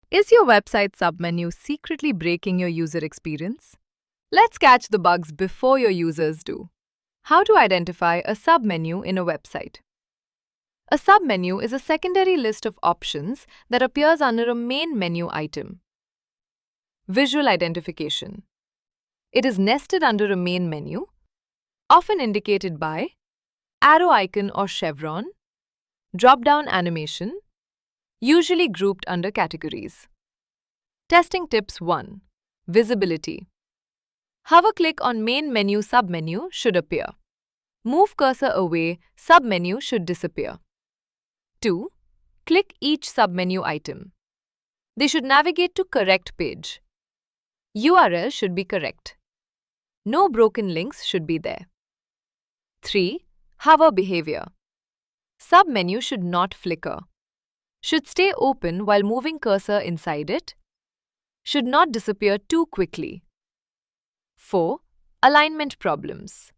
Is your website submenu secretly breaking your user experience? Let's catch the bugs before your users do. How to identify a submenu in a website. A submenu is a secondary list of options that appears under a main menu item. Visual identification. It is nested under a main menu, often indicated by arrow icon or chevron, drop-down animation, usually grouped under categories. Testing tips 1. Visibility. Hover-click on main menu submenu should appear. Move cursor away, submenu should disappear. 2. Click each submenu item. They should navigate to correct page. URL should be correct. No broken links should be there. 3. Hover behavior. Submenu should not flicker. Should stay open while moving cursor inside it. Should not disappear too quickly. 4. Alignment problems.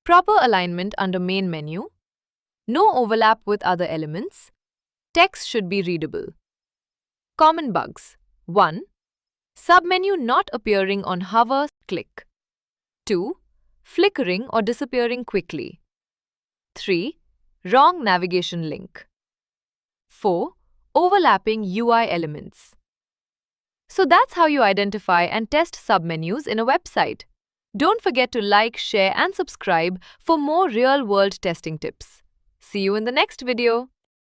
Proper alignment under main menu. No overlap with other elements. Text should be readable. Common bugs. 1. Submenu not appearing on hover click. 2. Flickering or disappearing quickly. 3. Wrong navigation link. 4. Overlapping UI elements. So that's how you identify and test submenus in a website. Don't forget to like, share and subscribe for more real-world testing tips. See you in the next video.